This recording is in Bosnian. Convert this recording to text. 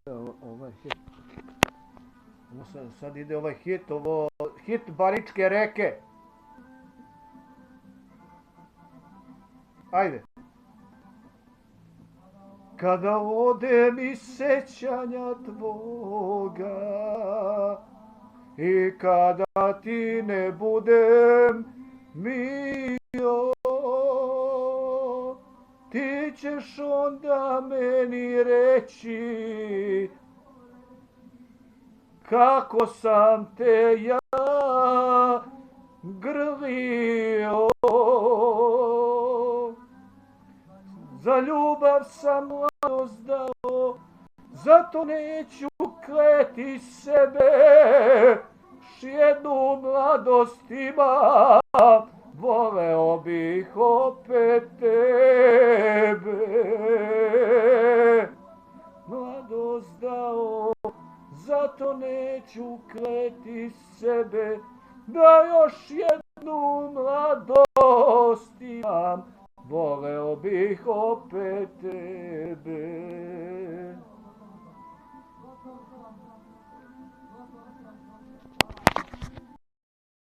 Ovaj hit. Sad ide ovaj hit, hit Baričke reke. Ajde. Kada ode mi sećanja tvoga i kada ti ne budem mio, ti ćeš onda meni reći kako sam te ja grlio. Za ljubav sam mladost dao, zato neću kleti sebe. Još jednu mladost imam, voleo bih opet tebe. Mladost dao, zato neću kleti sebe. Da još jednu mladost imam, voleo bih opet tebe.